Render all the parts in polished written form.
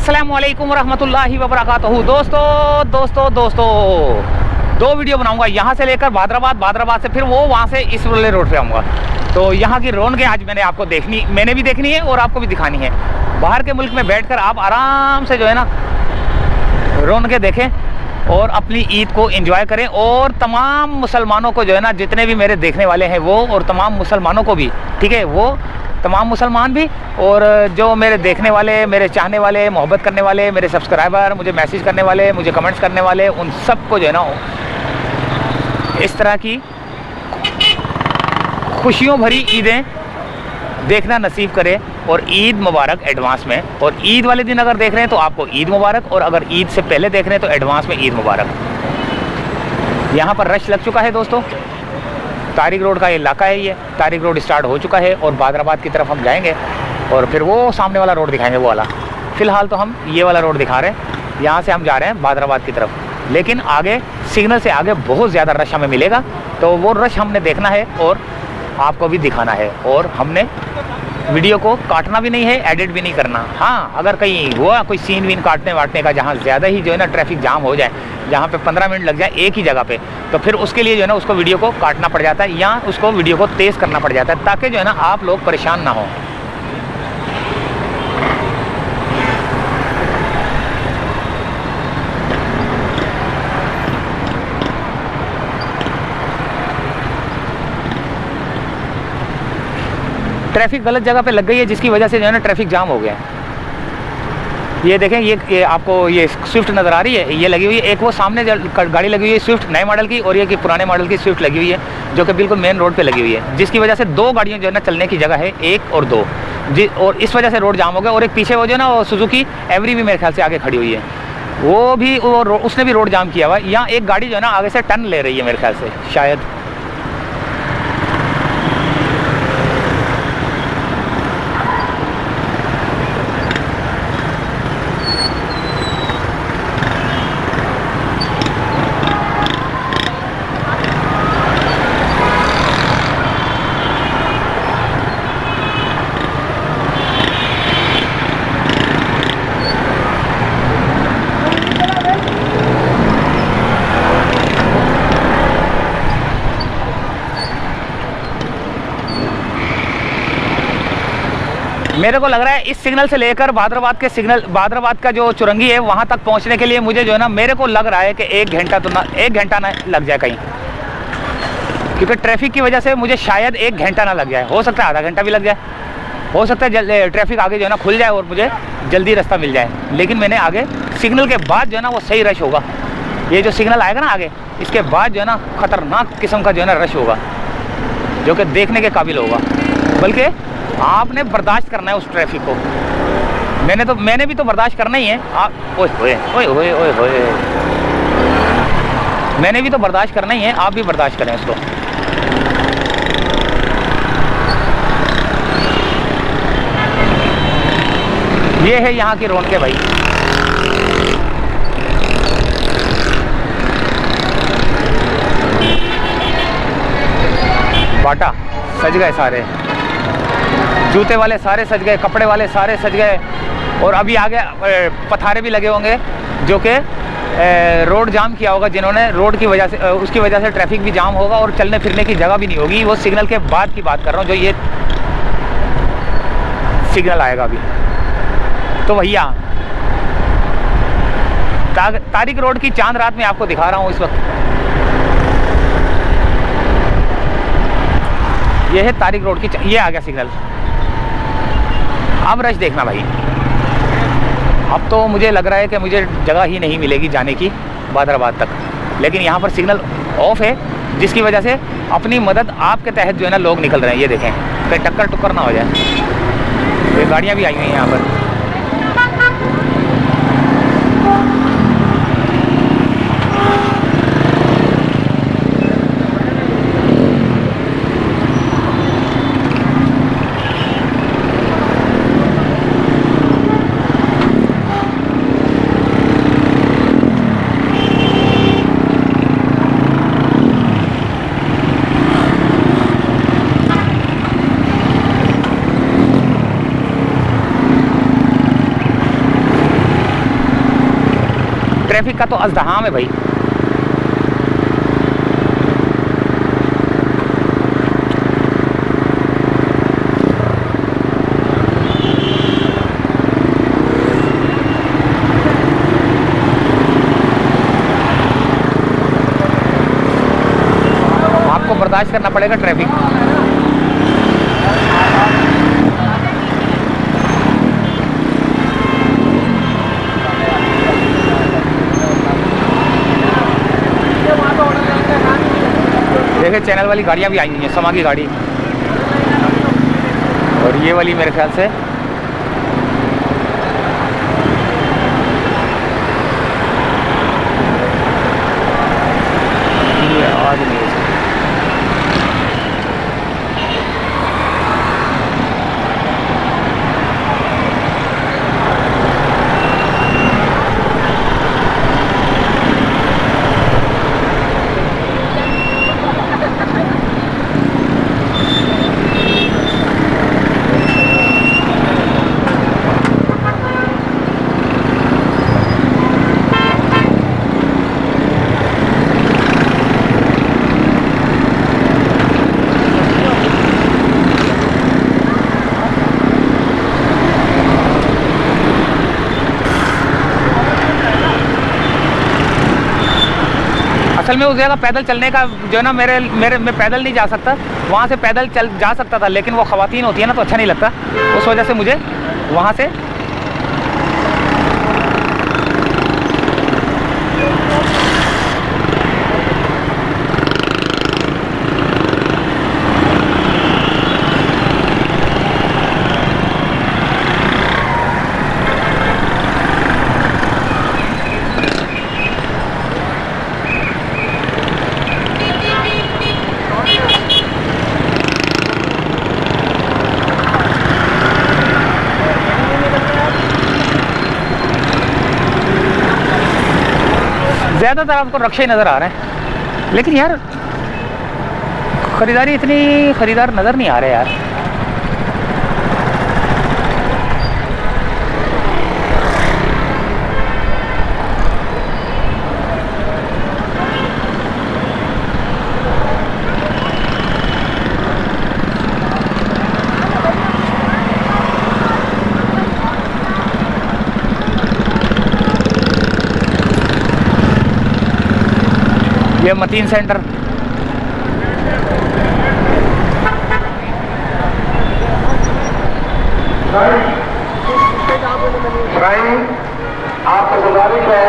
अस्सलामुअलैकुम वरहमतुल्लाहि वबरकातुहू। दोस्तों दो वीडियो बनाऊंगा, यहाँ से लेकर भादराबाद से फिर वो वहाँ से इस वाले रोड पे आऊँगा। तो यहाँ की रौनकें आज मैंने भी देखनी है और आपको भी दिखानी है। बाहर के मुल्क में बैठकर आप आराम से जो है ना रौनकें देखें और अपनी ईद को एंजॉय करें। और तमाम मुसलमानों को जो है ना, जितने भी मेरे देखने वाले हैं वो, और तमाम मुसलमानों को भी, ठीक है, वो तमाम मुसलमान भी और जो मेरे देखने वाले, मेरे चाहने वाले, मोहब्बत करने वाले, मेरे सब्सक्राइबर, मुझे मैसेज करने वाले, मुझे कमेंट्स करने वाले, उन सबको जो है ना इस तरह की खुशियों भरी ईदें देखना नसीब करे। और ईद मुबारक एडवांस में। और ईद वाले दिन अगर देख रहे हैं तो आपको ईद मुबारक, और अगर ईद से पहले देख रहे हैं तो एडवांस में ईद मुबारक। यहाँ पर रश लग चुका है दोस्तों। तारिक रोड का इलाका है, ये तारिक रोड स्टार्ट हो चुका है और भादराबाद की तरफ हम जाएंगे और फिर वो सामने वाला रोड दिखाएंगे, वो वाला। फ़िलहाल तो हम ये वाला रोड दिखा रहे हैं, यहाँ से हम जा रहे हैं भादराबाद की तरफ। लेकिन आगे सिग्नल से आगे बहुत ज़्यादा रश हमें मिलेगा, तो वो रश हमने देखना है और आपको भी दिखाना है। और हमने वीडियो को काटना भी नहीं है, एडिट भी नहीं करना। हाँ, अगर कहीं हुआ कोई सीन वीन काटने वाटने का, जहाँ ज़्यादा ही जो है ना ट्रैफिक जाम हो जाए, जहाँ पे 15 मिनट लग जाए एक ही जगह पे, तो फिर उसके लिए जो है ना उसको वीडियो को काटना पड़ जाता है या उसको वीडियो को तेज़ करना पड़ जाता है, ताकि जो है ना आप लोग परेशान ना हो। ट्रैफिक गलत जगह पे लग गई है, जिसकी वजह से जो है ना ट्रैफिक जाम हो गया है। ये देखें, ये आपको ये स्विफ्ट नज़र आ रही है, ये लगी हुई है। एक वो सामने गाड़ी लगी हुई है स्विफ्ट नए मॉडल की, और ये कि पुराने मॉडल की स्विफ्ट लगी हुई है, जो कि बिल्कुल मेन रोड पे लगी हुई है, जिसकी वजह से दो गाड़ियाँ जो है ना चलने की जगह है, एक और दो जी, और इस वजह से रोड जाम हो गया। और एक पीछे वो जो है ना वो सुजुकी एवरी भी मेरे ख्याल से आगे खड़ी हुई है, वो भी उसने भी रोड जाम किया हुआ है। यहाँ एक गाड़ी जो है ना आगे से टर्न ले रही है मेरे ख्याल से, शायद। मेरे को लग रहा है इस सिग्नल से लेकर भादराबाद का जो चुरंगी है वहाँ तक पहुँचने के लिए मुझे जो है ना, मेरे को लग रहा है कि एक घंटा ना लग जाए कहीं, क्योंकि ट्रैफिक की वजह से मुझे शायद एक घंटा ना लग जाए। हो सकता है आधा घंटा भी लग जाए, हो सकता है ट्रैफिक आगे जो है ना खुल जाए और मुझे जल्दी रास्ता मिल जाए। लेकिन मैंने आगे सिग्नल के बाद जो है ना वो सही रश होगा। ये जो सिग्नल आएगा ना आगे, इसके बाद जो है ना ख़तरनाक किस्म का जो है ना रश होगा, जो कि देखने के काबिल होगा। बल्कि आपने बर्दाश्त करना है उस ट्रैफिक को। मैंने भी तो बर्दाश्त करना ही है। आप ओए मैंने भी तो बर्दाश्त करना ही है, आप भी बर्दाश्त करें उसको। ये है यहाँ की रौनकें भाई। बाटा सज गए सारे, जूते वाले सारे सज गए, कपड़े वाले सारे सज गए, और अभी आगे पथारे भी लगे होंगे जो कि रोड जाम किया होगा जिन्होंने। रोड की वजह से, उसकी वजह से ट्रैफिक भी जाम होगा और चलने फिरने की जगह भी नहीं होगी। वो सिग्नल के बाद की बात कर रहा हूँ, जो ये सिग्नल आएगा अभी। तो भैया तारिक रोड की चांद रात में आपको दिखा रहा हूँ इस वक्त। ये है तारिक रोड की, ये आ गया सिग्नल। अब रश देखना भाई। अब तो मुझे लग रहा है कि मुझे जगह ही नहीं मिलेगी जाने की भादराबाद तक। लेकिन यहाँ पर सिग्नल ऑफ है, जिसकी वजह से अपनी मदद आपके तहत जो है ना लोग निकल रहे हैं। ये देखें, कहीं टक्कर टुक्कर ना हो जाए। ये गाड़ियाँ भी आई हुई हैं यहाँ पर। ट्रैफिक का तो अज़दहाम है भाई। आपको बर्दाश्त करना पड़ेगा ट्रैफिक। देखिए चैनल वाली गाड़ियाँ भी आई हुई हैं, समा की गाड़ी, और ये वाली मेरे ख्याल से ये आवाज़ नहीं है। असल में उस जगह पैदल चलने का जो है ना, मैं पैदल नहीं जा सकता, वहाँ से पैदल जा सकता था, लेकिन वो ख़वातीन होती है ना तो अच्छा नहीं लगता, उस वजह से मुझे वहाँ से ज़्यादातर आपको रक्शे नज़र आ रहे हैं, लेकिन यार ख़रीदारी इतनी ख़रीदार नज़र नहीं आ रहे यार। ये मतीन सेंटर, आपसे गुजारिश है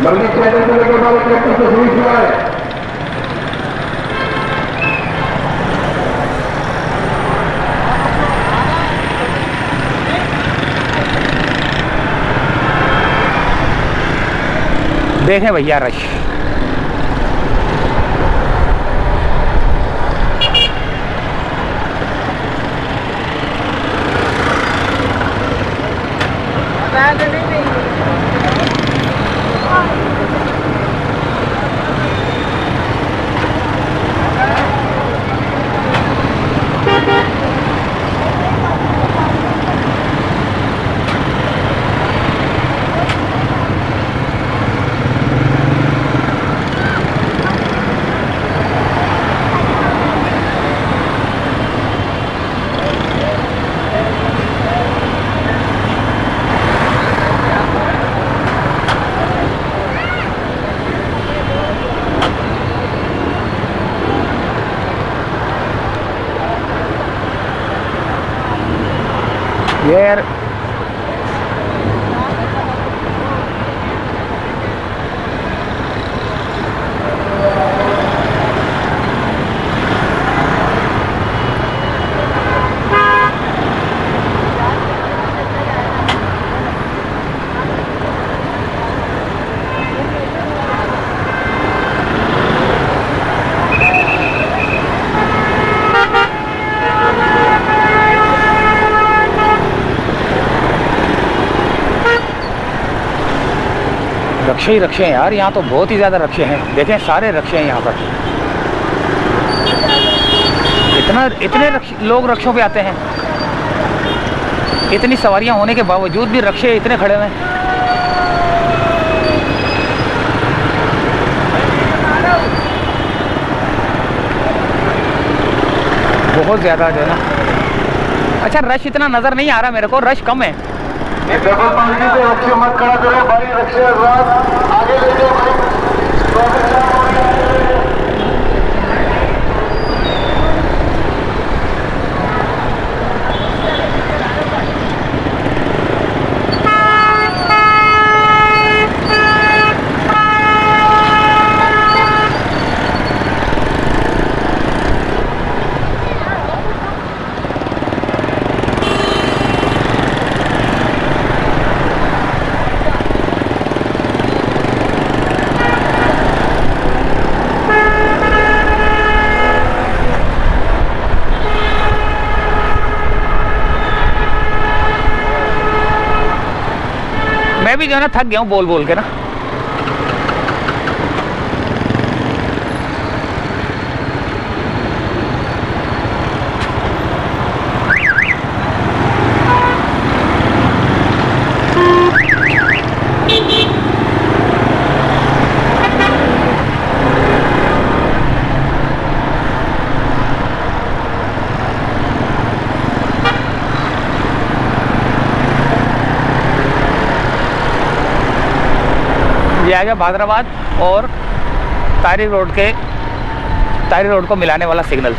मंडी सेंटर से लेकर वाले ट्रैक्टर से शुरू हुआ है। देखें भैया रश, यार रक्शे ही रक्शे हैं यार, यहाँ तो बहुत ही ज़्यादा रक्शे हैं। देखें सारे रक्शे हैं यहाँ पर, इतने लोग रक्षों पे आते हैं, इतनी सवारियाँ होने के बावजूद भी रक्शे इतने खड़े हुए हैं। बहुत ज़्यादा जो है ना, अच्छा रश इतना नज़र नहीं आ रहा मेरे को, रश कम है। ये डबल पार्टी से रक्षे मत खड़ा करो भाई, रक्षे आगे ले जाओ भाई। मैं भी जो है ना थक गया हूँ बोल बोल के ना। ये आ गया भादराबाद और तारी रोड को मिलाने वाला सिग्नल।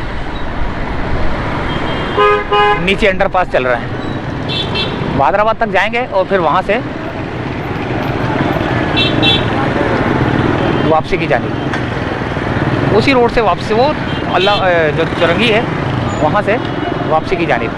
नीचे अंडरपास चल रहा है। भादराबाद तक जाएंगे और फिर वहाँ से वापसी की जानिब, उसी रोड से वापसी, वो अल्लाह जो चुरंगी है वहाँ से वापसी की जानिब।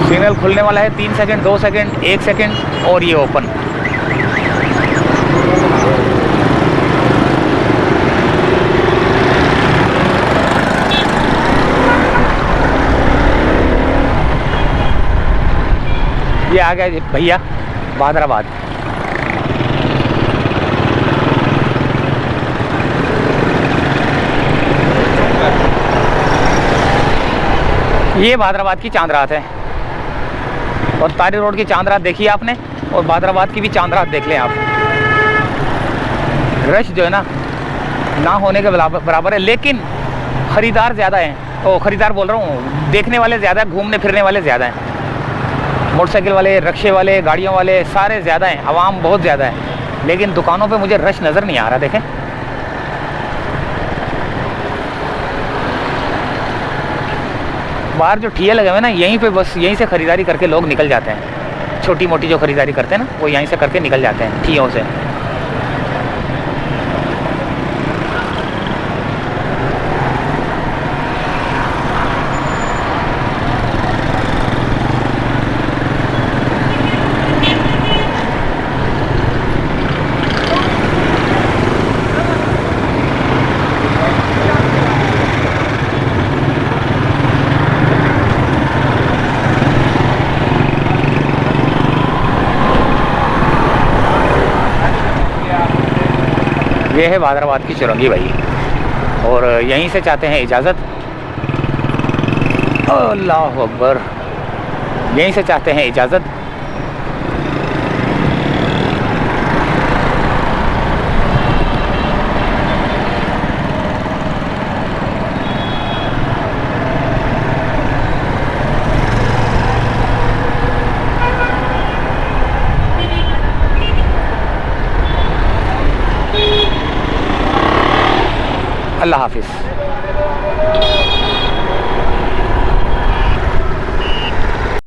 सिग्नल खुलने वाला है 3 सेकंड, 2 सेकंड, 1 सेकंड और ये ओपन। ये आ गया भैया भादराबाद। ये भादराबाद की चांद रात है और तारी रोड की चांद रात देखी आपने और भादराबाद की भी चांद रात देख लें आप। रश जो है ना होने के बराबर है, लेकिन ख़रीदार ज़्यादा हैं। तो ख़रीदार बोल रहा हूँ, देखने वाले ज़्यादा हैं, घूमने फिरने वाले ज़्यादा हैं। मोटरसाइकिल वाले, रिक्शे वाले, गाड़ियों वाले सारे ज़्यादा हैं, आवाम बहुत ज़्यादा है, लेकिन दुकानों पे मुझे रश नज़र नहीं आ रहा। देखें बाहर जो ठिये लगे हुए ना, यहीं पे बस यहीं से ख़रीदारी करके लोग निकल जाते हैं। छोटी मोटी जो ख़रीदारी करते हैं ना, वो यहीं से करके निकल जाते हैं ठियों से। ये है भादराबाद की चुरंगी भाई, और यहीं से चाहते हैं इजाज़त। अल्लाह अकबर, यहीं से चाहते हैं इजाज़त। अल्लाह हाफिज़।